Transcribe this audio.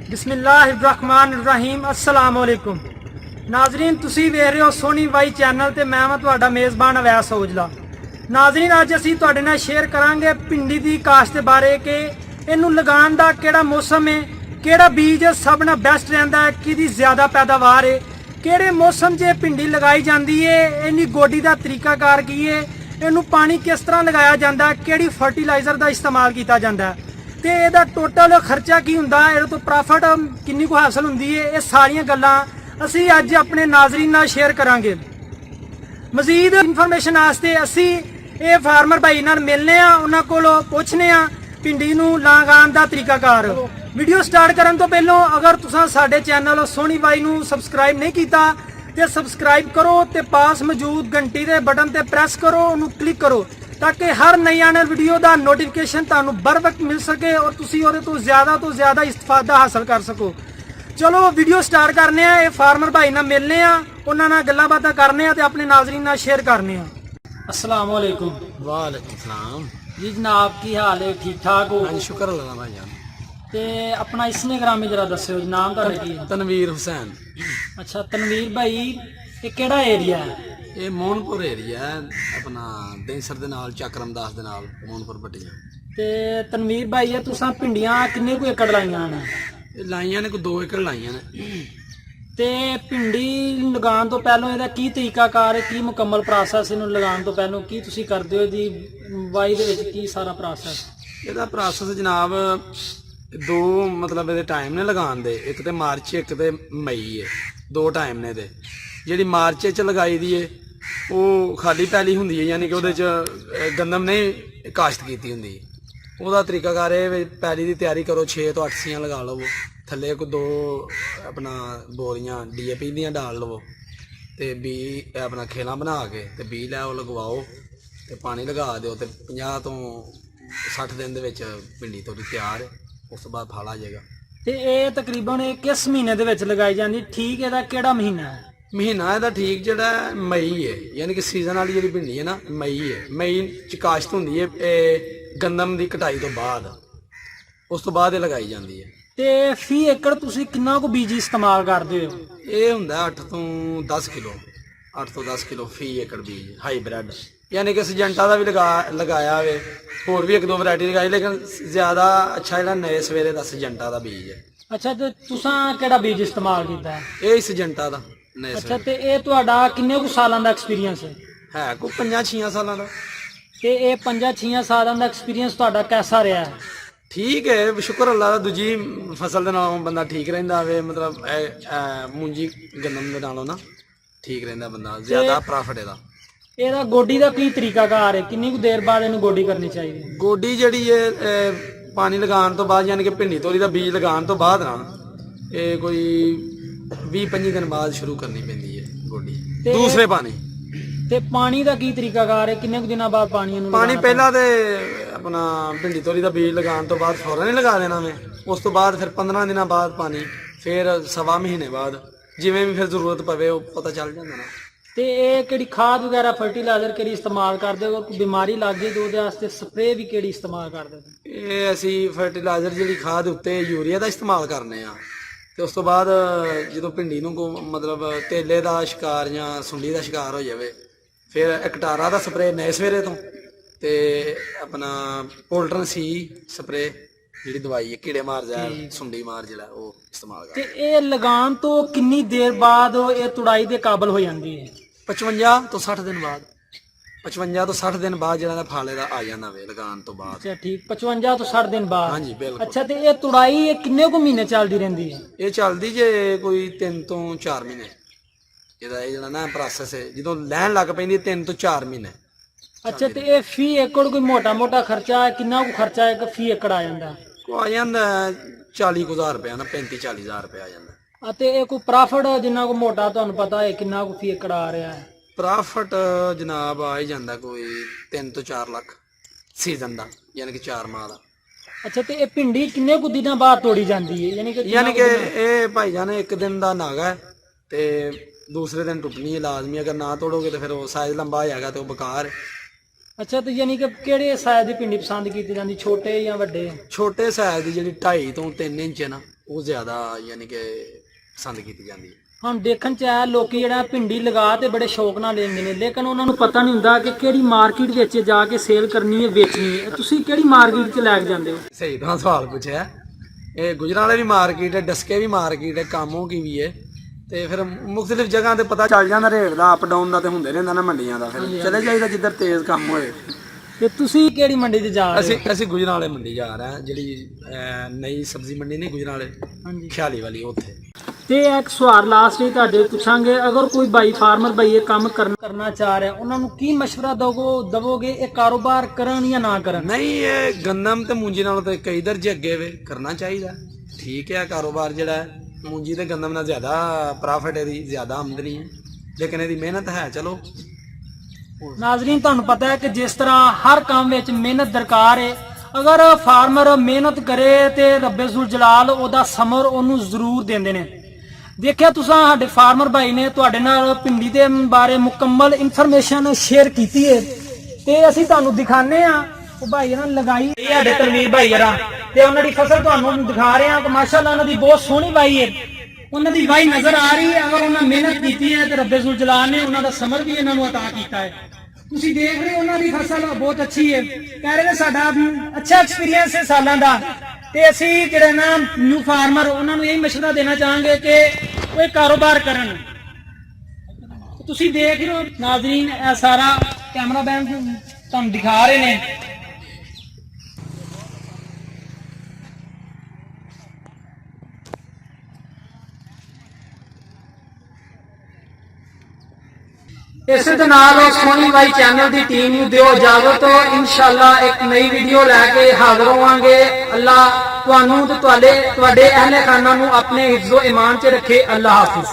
बिस्मिल्लाहिर्रहमानिर्रहीम अस्सलाम वालेकुम नाजरीन तुसी वेख रहे हो सोनी वाई चैनल ते मैं हाँ तुहाडा मेज़बान अवैस औजला। नाजरीन अज असीं तुहाडे नाल शेयर करांगे भिंडी दी काश्त दे बारे कि इहनूं लगाउण दा किहड़ा मौसम है, किहड़ा बीज सब नाल बैस्ट रहिंदा है, किहदी ज़्यादा पैदावार है, किहड़े मौसम 'च भिंडी लगाई जांदी है, इहदी गोडी दा तरीकाकार की है, इहनूं पानी किस तरह लगाया जांदा है, किहड़ी फर्टिलाइज़र दा इस्तेमाल कीता जांदा है ते ਇਹਦਾ ਟੋਟਲ ਖਰਚਾ ਕੀ ਹੁੰਦਾ ਹੈ, ਇਹਦੇ ਤੋਂ ਪ੍ਰੋਫਿਟ ਕਿੰਨੀ ਕੁ ਹਾਸਲ ਹੁੰਦੀ ਹੈ। ਇਹ ਸਾਰੀਆਂ ਗੱਲਾਂ ਅਸੀਂ ਅੱਜ ਆਪਣੇ ਨਾਜ਼ਰੀਨ ਨਾਲ ਸ਼ੇਅਰ ਕਰਾਂਗੇ। ਮਜ਼ੀਦ ਇਨਫੋਰਮੇਸ਼ਨ ਵਾਸਤੇ ਅਸੀਂ ਇਹ ਫਾਰਮਰ ਭਾਈ ਨਾਲ ਮਿਲਨੇ ਆ, ਉਹਨਾਂ ਕੋਲੋਂ ਪੁੱਛਨੇ ਆ ਭਿੰਡੀ ਨੂੰ ਲਗਾਉਣ ਦਾ ਤਰੀਕਾਕਾਰ। ਵੀਡੀਓ ਸਟਾਰਟ ਕਰਨ ਤੋਂ ਪਹਿਲਾਂ ਅਗਰ ਤੁਸੀਂ ਸਾਡੇ ਚੈਨਲ ਸੋਨੀ ਬਾਈ ਨੂੰ ਸਬਸਕ੍ਰਾਈਬ ਨਹੀਂ ਕੀਤਾ ਤੇ ਸਬਸਕ੍ਰਾਈਬ ਕਰੋ ਤੇ ਪਾਸ ਮੌਜੂਦ ਘੰਟੀ ਦੇ ਬਟਨ ਤੇ ਪ੍ਰੈਸ ਕਰੋ, ਉਹਨੂੰ ਕਲਿੱਕ ਕਰੋ ताकि हर नई आने वीडियो का नोटिफिकेशन तुहानू बर वक्त मिल सके और तुसी ओहदे तो ज़्यादा इस्तेफादा हासिल कर सको। चलो वीडियो स्टार्ट करने आ, ये फार्मर भाई नाल मिलने आ, उन्हां नाल गल्लां बातां करने आ ते अपने नाज़रीन नाल शेयर करने आ। अस्सलाम वालेकुम। वालेकुम सलाम जी जनाब की हाल है, ठीक ठाक हो? हाँ शुक्र अल्लाह भाई जान। ते अपना इंस्टाग्राम जरा दस्सिओ, नाम तुहाडा की है? तनवीर हुसैन। अच्छा तनवीर भाई ये किहड़ा एरिया है? ये मोहनपुर एरिया है अपना डेंसर दे नाल चक्रम दास दे नाल मोहनपुर पट्टियां। ते तनवीर भाई ये तुसां भिंडियां किन्ने कु एकड़ लाइयां ने? ये लाइयां ने कोई 2 एकड़ लाइयां ने। ते भिंडी लगाउण तो पहलों ਇਹਦਾ ਕੀ ਤਰੀਕਾਕਾਰ ਹੈ, ਕੀ ਮੁਕੰਮਲ ਪ੍ਰੋਸੈਸ ਇਹਨੂੰ ਲਗਾਉਣ ਤੋਂ ਪਹਿਲੋਂ ਕੀ ਤੁਸੀਂ ਕਰਦੇ ਹੋ ਜੀ? ਵਾਈ ਦੇ ਵਿੱਚ ਕੀ ਸਾਰਾ ਪ੍ਰੋਸੈਸ? ਇਹਦਾ ਪ੍ਰੋਸੈਸ ਜਨਾਬ 2 मतलब ਇਹਦੇ ਟਾਈਮ ਨੇ ਲਗਾਉਣ ਦੇ, ਇੱਕ ਤੇ ਮਾਰਚ ਇੱਕ ਤੇ ਮਈ ਹੈ, 2 ਟਾਈਮ ਨੇ ਇਹਦੇ। ਜਿਹੜੀ ਮਾਰਚ 'ਚ ਲਗਾਈ ਦੀ ਹੈ ਉਹ ਖਾਲੀ ਪੈਲੀ ਹੁੰਦੀ ਹੈ, ਯਾਨੀ ਕਿ ਉਹਦੇ 'ਚ ਗੰਦਮ ਨਹੀਂ ਕਾਸ਼ਤ ਕੀਤੀ ਹੁੰਦੀ। ਉਹਦਾ ਤਰੀਕਾਕਾਰ ਇਹ ਵੀ ਪੈਲੀ ਦੀ ਤਿਆਰੀ ਕਰੋ, 6 ਤੋਂ 8 ਸੀਆਂ ਲਗਾ ਲਵੋ, ਥੱਲੇ ਕੋਈ 2 ਆਪਣਾ ਬੋਰੀਆਂ DAP ਦੀਆਂ ਡਾਲ ਲਵੋ ਤੇ ਬੀ ਆਪਣਾ ਖੇਲਾਂ ਬਣਾ ਕੇ ਤੇ ਬੀ ਲੈ ਉਹ ਲਗਵਾਓ ਤੇ ਪਾਣੀ ਲਗਾ ਦਿਓ ਤੇ 50 ਤੋਂ 60 ਦਿਨ ਦੇ ਵਿੱਚ ਭਿੰਡੀ ਤੁਹਾਡੀ ਤਿਆਰ ਹੈ। ਉਸ ਤੋਂ ਬਾਅਦ ਫਲ ਆ ਜਾਏਗਾ। ਤੇ ਇਹ ਤਕਰੀਬਨ ਇਹ ਕਿਸ ਮਹੀਨੇ ਦੇ ਵਿੱਚ ਲਗਾਈ ਜਾਂਦੀ? ਠੀਕ ਇਹਦਾ ਕਿਹੜਾ ਮਹੀਨਾ ਹੈ? ਮਹੀਨਾ ਇਹਦਾ ਠੀਕ ਜਿਹੜਾ ਮਈ ਹੈ, ਯਾਨੀ ਕਿ ਸੀਜ਼ਨ ਵਾਲੀ ਜਿਹੜੀ ਭਿੰਡੀ ਹੈ ਨਾ ਮਈ ਹੈ। ਮਈ 'ਚ ਕਾਸ਼ਤ ਹੁੰਦੀ ਹੈ ਇਹ ਗੰਦਮ ਦੀ ਕਟਾਈ ਤੋਂ ਬਾਅਦ, ਉਸ ਤੋਂ ਬਾਅਦ ਇਹ ਲਗਾਈ ਜਾਂਦੀ ਹੈ। ਤੇ ਫੀ ਏਕੜ ਤੁਸੀਂ ਕਿੰਨਾ ਕੁ ਬੀਜ ਇਸਤੇਮਾਲ ਕਰਦੇ ਹੋ? ਇਹ ਹੁੰਦਾ 8 ਤੋਂ 10 ਕਿਲੋ, 8 ਤੋਂ 10 ਕਿਲੋ ਫੀ ਏਕੜ ਬੀਜ ਹਾਈਬ੍ਰਿਡ, ਯਾਨੀ ਕਿ ਸਿਜੰਟਾ ਦਾ ਵੀ ਲਗਾਇਆ ਹੋਵੇ, ਹੋਰ ਵੀ 1-2 ਵੈਰਾਈਟੀ ਲਗਾਈ, ਲੇਕਿਨ ਜ਼ਿਆਦਾ ਅੱਛਾ ਜਿਹੜਾ ਨਵੇਂ ਸਵੇਰੇ ਦਾ ਸਿਜੰਟਾ ਦਾ ਬੀਜ ਹੈ। ਅੱਛਾ ਤੇ ਤੁਸੀਂ ਕਿਹੜਾ ਬੀਜ ਇਸਤੇਮਾਲ ਕੀਤਾ ਹੈ? ਇਹ ਸਿਜੰਟਾ ਦਾ। ਅੱਛਾ ਤੇ ਇਹ ਤੁਹਾਡਾ ਕਿੰਨੇ ਕੁ ਸਾਲਾਂ ਦਾ ਐਕਸਪੀਰੀਅੰਸ ਹੈ ਕੋਈ 5-6 ਸਾਲਾਂ ਦਾ। ਤੇ ਇਹ 5-6 ਸਾਲਾਂ ਦਾ ਐਕਸਪੀਰੀਅੰਸ ਤੁਹਾਡਾ ਕਿਹਦਾ ਰਿਹਾ ਹੈ? ਠੀਕ ਹੈ, ਸ਼ੁਕਰ ਅੱਲਾ ਦਾ। ਦੂਜੀ ਫਸਲ ਦੇ ਨਾਲੋਂ ਬੰਦਾ ਠੀਕ ਰਹਿੰਦਾ ਵੇ, ਮਤਲਬ ਮੂੰਜੀ ਗੰਦਮ ਦੇ ਨਾਲੋਂ ਨਾ ਠੀਕ ਰਹਿੰਦਾ ਬੰਦਾ, ਜ਼ਿਆਦਾ ਪ੍ਰੋਫਿਟ ਇਹਦਾ। ਇਹਦਾ ਗੋਡੀ ਦਾ ਕੀ ਤਰੀਕਾਕਾਰ ਹੈ? ਕਿੰਨੀ ਕੁ ਦੇਰ ਬਾਅਦ ਇਹਨੂੰ ਗੋਡੀ ਕਰਨੀ ਚਾਹੀਦੀ? ਗੋਡੀ ਜਿਹੜੀ ਹੈ ਪਾਣੀ ਲਗਾਉਣ ਤੋਂ ਬਾਅਦ, ਯਾਨੀ ਕਿ ਭਿੰਡੀ ਤੋਰੀ ਦਾ ਬੀਜ ਲਗਾਉਣ ਤੋਂ ਬਾਅਦ ਨਾ ਇਹ ਕੋਈ 20-25 ਦਿਨ ਬਾਅਦ ਸ਼ੁਰੂ ਕਰਨੀ ਪੈਂਦੀ ਹੈ ਗੋਡੀ, ਦੂਸਰੇ ਪਾਣੀ। ਤੇ ਪਾਣੀ ਦਾ ਕੀ ਤਰੀਕਾਕਾਰ ਹੈ? ਕਿੰਨੇ ਕੁ ਦਿਨਾਂ ਬਾਅਦ ਪਾਣੀ ਇਹਨੂੰ ਪਾਣੀ ਪਹਿਲਾਂ ਤੇ ਆਪਣਾ ਭਿੰਡੀ ਤੋਰੀ ਦਾ ਬੀਜ ਲਗਾਉਣ ਤੋਂ ਬਾਅਦ ਫੌਰਨ ਹੀ ਲਗਾ ਦੇਣਾ ਵੇ, ਉਸ ਤੋਂ ਬਾਅਦ ਫਿਰ 15 ਦਿਨਾਂ ਬਾਅਦ ਪਾਣੀ, ਫਿਰ 1.25 ਮਹੀਨੇ ਬਾਅਦ ਜਿਵੇਂ ਵੀ ਫਿਰ ਜ਼ਰੂਰਤ ਪਵੇ ਉਹ ਪਤਾ ਚੱਲ ਜਾਂਦਾ ਨਾ। ਤੇ ਇਹ ਕਿਹੜੀ ਖਾਦ ਵਗੈਰਾ ਫਰਟੀਲਾਈਜ਼ਰ ਕਿਹੜੀ ਇਸਤੇਮਾਲ ਕਰਦੇ ਹੋ? ਕੋਈ ਬਿਮਾਰੀ ਲੱਗ ਗਈ ਤਾਂ ਉਹਦੇ ਵਾਸਤੇ ਸਪਰੇਅ ਵੀ ਕਿਹੜੀ ਇਸਤੇਮਾਲ ਕਰਦੇ ਹੋ? ਇਹ ਅਸੀਂ ਫਰਟੀਲਾਈਜ਼ਰ ਜਿਹੜੀ ਖਾਦ ਉੱਤੇ ਯੂਰੀਆ ਦਾ ਇਸਤੇਮਾਲ ਕਰਨੇ ਆ ਤੇ ਉਸ ਤੋਂ ਬਾਅਦ ਜਦੋਂ ਭਿੰਡੀ ਨੂੰ ਮਤਲਬ ਤੇਲੇ ਦਾ ਸ਼ਿਕਾਰ ਜਾਂ ਸੁੰਡੀ ਦਾ ਸ਼ਿਕਾਰ ਹੋ ਜਾਵੇ ਫਿਰ ਇਕਟਾਰਾ ਦਾ ਸਪਰੇਅ ਨਏ ਸਵੇਰੇ ਤੋਂ ਤੇ ਆਪਣਾ ਪੋਲਟਰਨ ਸੀ ਸਪਰੇਅ ਜਿਹੜੀ ਦਵਾਈ ਹੈ ਕੀੜੇ ਮਾਰ ਜਾ ਸੁੰਡੀ ਮਾਰ ਜਿਹੜਾ ਉਹ ਇਸਤੇਮਾਲ ਕਰਦੇ। ਤੇ ਇਹ ਲਗਾਉਣ ਤੋਂ ਕਿੰਨੀ ਦੇਰ ਬਾਅਦ ਇਹ ਤੁੜਾਈ ਦੇ ਕਾਬਲ ਹੋ ਜਾਂਦੀ ਹੈ? 55 ਤੋਂ 60 ਦਿਨ ਬਾਅਦ। 55 ਤੋਂ 60 ਦਿਨ ਬਾਅਦ ਜਿਹੜਾ ਫਲ ਇਹਦਾ ਆ ਜਾਂਦਾ ਵੇ ਲਗਾਉਣ ਤੋਂ ਬਾਅਦ। ਅੱਛਾ ਠੀਕ, 55 ਤੋਂ 60 ਦਿਨ ਬਾਅਦ। ਹਾਂਜੀ ਬਿਲਕੁਲ। ਅੱਛਾ ਤੇ ਇਹ ਤੁੜਾਈ ਇਹ ਕਿੰਨੇ ਕੁ ਮਹੀਨੇ ਚੱਲਦੀ ਰਹਿੰਦੀ ਹੈ? ਇਹ ਚੱਲਦੀ ਜੇ ਕੋਈ 3 ਤੋਂ 4 ਮਹੀਨੇ। ਇਹਦਾ ਇਹ ਜਿਹੜਾ ਨਾ ਪ੍ਰੋਸੈਸ ਹੈ, ਜਦੋਂ ਲੈਣ ਲੱਗ ਪੈਂਦੀ 3 ਤੋਂ 4 ਮਹੀਨੇ। ਅੱਛਾ ਤੇ ਇਹ ਫੀ ਏਕੜ ਕੋਈ ਮੋਟਾ ਖਰਚਾ ਹੈ? ਕਿੰਨਾ ਕੁ ਖਰਚਾ ਹੈ ਕਿ ਫੀ ਏਕੜ ਆ ਜਾਂਦਾ? ਆ ਜਾਂਦਾ 40,000 ਰੁਪਇਆ ਨਾ, 35-40 ਹਜ਼ਾਰ ਰੁਪਇਆ ਆ ਜਾਂਦਾ। ਅਤੇ ਇਹ ਕੋਈ ਪ੍ਰੋਫਿਟ ਜਿੰਨਾ ਕੋ ਮੋਟਾ ਤੁਹਾਨੂੰ ਪਤਾ ਹੈ ਕਿੰਨਾ ਕੁ ਫੀ ਏਕੜ ਆ ਰਿਹਾ ਹੈ? ਪ੍ਰੋਫਿਟ ਜਨਾਬ ਆ ਹੀ ਜਾਂਦਾ ਕੋਈ 3 ਤੋਂ 4 ਲੱਖ ਸੀਜ਼ਨ ਦਾ, ਯਾਨੀ ਕਿ 4 ਮਾਹ ਦਾ। ਅੱਛਾ ਤੇ ਇਹ ਭਿੰਡੀ ਕਿੰਨੇ ਕੁ ਦਿਨਾਂ ਬਾਅਦ ਤੋੜੀ ਜਾਂਦੀ ਹੈ? ਯਾਨੀ ਕਿ ਇਹ ਭਾਈ ਜਾਨ 1 ਦਿਨ ਦਾ ਨਾਗਾ ਹੈ ਤੇ ਦੂਸਰੇ ਦਿਨ ਟੁੱਟਣੀ ਹੈ ਲਾਜ਼ਮੀ। ਅਗਰ ਨਾ ਤੋੜੋਗੇ ਤਾਂ ਫਿਰ ਉਹ ਸਾਈਜ਼ ਲੰਬਾ ਹੋ ਜਾਏਗਾ ਤੇ ਉਹ ਬੇਕਾਰ ਹੈ। ਅੱਛਾ ਤੇ ਯਾਨੀ ਕਿ ਕਿਹੜੇ ਸਾਈਜ਼ ਦੀ ਭਿੰਡੀ ਪਸੰਦ ਕੀਤੀ ਜਾਂਦੀ, ਛੋਟੇ ਜਾਂ ਵੱਡੇ? ਛੋਟੇ ਸਾਈਜ਼ ਦੀ ਜਿਹੜੀ 2.5 ਤੋਂ 3 ਇੰਚ ਹੈ ਨਾ, ਉਹ ਜ਼ਿਆਦਾ ਯਾਨੀ ਕਿ ਪਸੰਦ ਕੀਤੀ ਜਾਂਦੀ ਹੈ। ਹੁਣ ਦੇਖਣ ਚ ਆ ਲੋਕੀ ਜਿਹੜਾ ਭਿੰਡੀ ਲਗਾ ਤੇ ਬੜੇ ਸ਼ੌਕ ਨਾਲ ਲੈਂਦੇ ਨੇ, ਲੇਕਿਨ ਉਹਨਾਂ ਨੂੰ ਪਤਾ ਨਹੀਂ ਹੁੰਦਾ ਕਿ ਕਿਹੜੀ ਮਾਰਕੀਟ ਵਿੱਚ ਜਾ ਕੇ ਸੇਲ ਕਰਨੀ ਹੈ, ਵੇਚਣੀ ਹੈ। ਤੁਸੀਂ ਕਿਹੜੀ ਮਾਰਕੀਟ 'ਚ ਲੈ ਕੇ ਜਾਂਦੇ ਹੋ? ਸਹੀ ਤਰ੍ਹਾਂ ਸਵਾਲ ਪੁੱਛਿਆ। ਇਹ ਗੁਜਰਾਂਵਾਲੇ ਵੀ ਮਾਰਕੀਟ ਹੈ, ਡਸਕੇ ਵੀ ਮਾਰਕੀਟ ਹੈ, ਕਾਮੋ ਕੀ ਵੀ ਹੈ, ਤੇ ਫਿਰ ਮੁxtਲਿਫ ਜਗ੍ਹਾ ਤੇ ਪਤਾ ਚੱਲ ਜਾਂਦਾ ਰੇਟ ਦਾ, ਅਪ ਡਾਊਨ ਦਾ ਤੇ ਹੁੰਦੇ ਰਹਿੰਦਾ ਨਾ ਮੰਡੀਆਂ ਦਾ। ਫਿਰ ਚਲੇ ਜਾਈਦਾ ਜਿੱਧਰ ਤੇਜ਼ ਕੰਮ ਹੋਏ। ਤੇ ਤੁਸੀਂ ਕਿਹੜੀ ਮੰਡੀ 'ਚ ਜਾ ਰਹੇ ਹੋ? ਅਸੀਂ ਗੁਜਰਾਂਵਾਲੇ ਮੰਡੀ ਜਾ ਰਹੇ ਹਾਂ, ਜਿਹੜੀ ਨਈ ਸਬਜ਼ੀ ਮੰਡੀ ਨਹੀਂ ਗੁਜਰਾਂਵਾਲੇ, ਹਾਂਜੀ, ਖਿਆਲੀ ਵਾਲੀ, ਉੱਥੇ। ਤੇ ਇੱਕ ਸਵਾਲ ਲਾਸਟ ਲਈ ਤੁਹਾਡੇ ਪੁੱਛਾਂਗੇ, ਅਗਰ ਕੋਈ ਬਾਈ ਫਾਰਮਰ ਬਾਈ ਇਹ ਕੰਮ ਕਰਨਾ ਚਾਹ ਰਿਹਾ, ਉਹਨਾਂ ਨੂੰ ਕੀ ਮਸ਼ਵਰਾ ਦਵੋਗੇ ਇਹ ਕਾਰੋਬਾਰ ਕਰਨ ਜਾਂ ਨਾ ਕਰਨ? ਨਹੀਂ, ਇਹ ਗੰਦਮ ਤੇ ਮੂੰਜੀ ਨਾਲੋਂ ਤਾਂ ਕਈ ਦਰਜੇ ਅੱਗੇ ਵੇ, ਕਰਨਾ ਚਾਹੀਦਾ। ਠੀਕ ਹੈ, ਕਾਰੋਬਾਰ ਜਿਹੜਾ ਹੈ ਮੂੰਜੀ ਤੇ ਗੰਦਮ ਨਾਲ ਜ਼ਿਆਦਾ ਪ੍ਰੋਫਿਟ, ਇਹਦੀ ਜ਼ਿਆਦਾ ਆਮਦਨੀ ਹੈ, ਲੇਕਿਨ ਇਹਦੀ ਮਿਹਨਤ ਹੈ। ਚਲੋ ਨਾਜ਼ਰੀਨ, ਤੁਹਾਨੂੰ ਪਤਾ ਹੈ ਕਿ ਜਿਸ ਤਰ੍ਹਾਂ ਹਰ ਕੰਮ ਵਿੱਚ ਮਿਹਨਤ ਦਰਕਾਰ ਹੈ, ਅਗਰ ਫਾਰਮਰ ਮਿਹਨਤ ਕਰੇ ਤੇ ਰੱਬੇ ਜ਼ੁਲ ਜਲਾਲ ਉਹਦਾ ਸਮਰ ਉਹਨੂੰ ਜ਼ਰੂਰ ਦਿੰਦੇ ਨੇ। ਦੇਖਿਆ ਤੁਸੀਂ ਸਾਡੇ ਫਾਰਮਰ ਭਾਈ ਨੇ ਤੁਹਾਡੇ ਨਾਲ ਭਿੰਡੀ ਦੇ ਬਾਰੇ ਮੁਕੰਮਲ ਇਨਫੋਰਮੇਸ਼ਨ ਸ਼ੇਅਰ ਕੀਤੀ ਹੈ, ਤੇ ਅਸੀਂ ਤੁਹਾਨੂੰ ਦਿਖਾਣੇ ਆ ਉਹ ਭਾਈ ਨਾਲ ਲਗਾਈ ਇਹ ਸਾਡੇ ਤਨਵੀਰ ਭਾਈ ਜਰਾ, ਤੇ ਉਹਨਾਂ ਦੀ ਫਸਲ ਤੁਹਾਨੂੰ ਦਿਖਾ ਰਹੇ ਆ ਕਿ ਮਾਸ਼ਾਅੱਲਾ ਉਹਨਾਂ ਦੀ ਬਹੁਤ ਸੋਹਣੀ ਵਾਈ ਹੈ, ਉਹਨਾਂ ਦੀ ਵਾਈ ਨਜ਼ਰ ਆ ਰਹੀ ਹੈ। ਅਗਰ ਉਹਨਾਂ ਮਿਹਨਤ ਕੀਤੀ ਹੈ ਤੇ ਰੱਬੇ ਜ਼ੁਲ ਜਲਾਲ ਨੇ ਉਹਨਾਂ ਦਾ ਸਮਰ ਵੀ ਇਹਨਾਂ ਨੂੰ ਅਤਾ ਕੀਤਾ ਹੈ। ਤੁਸੀਂ ਦੇਖ ਰਹੇ ਹੋ ਉਹਨਾਂ ਦੀ ਫਸਲ ਬਹੁਤ ਅੱਛੀ ਹੈ, ਕਹਿ ਰਹੇ ਨੇ ਸਾਡਾ ਅੱਛਾ ਐਕਸਪੀਰੀਅੰਸ ਹੈ ਸਾਲਾਂ ਦਾ, ਤੇ ਅਸੀਂ ਜਿਹੜੇ ਨਾ ਨਿਊ ਫਾਰਮਰ ਉਹਨਾਂ ਨੂੰ ਇਹ ਮਸ਼ਵਰਾ ਦੇਣਾ ਚਾਹਾਂਗੇ ਕਿ ਉਹ ਇਹ ਕਾਰੋਬਾਰ ਕਰਨ। ਤੁਸੀਂ ਦੇਖ ਰਹੇ ਹੋ ਨਾਜ਼ਰੀਨ, ਇਹ ਸਾਰਾ ਕੈਮਰਾਮੈਨ ਤੁਹਾਨੂੰ ਦਿਖਾ ਰਹੇ ਨੇ। ਇਸੇ ਦੇ ਨਾਲ ਸੋਨੀ ਬਾਈ ਚੈਨਲ ਦੀ ਟੀਮ ਨੂੰ ਦਿਓ ਇਜਾਜ਼ਤ। ਇਨਸ਼ਾਅੱਲਾ ਇੱਕ ਨਈ ਵੀਡੀਓ ਲੈ ਕੇ ਹਾਜ਼ਰ ਹੋਵਾਂਗੇ। ਅੱਲਾਹ ਤੁਹਾਨੂੰ ਤੇ ਤੁਹਾਡੇ ਅਹਿਲੇ ਖਾਨਾ ਨੂੰ ਆਪਣੇ ਹਿਫਜ਼ੋ ਇਮਾਨ 'ਚ ਰੱਖੇ। ਅੱਲਾਹ ਹਾਫਿਜ਼।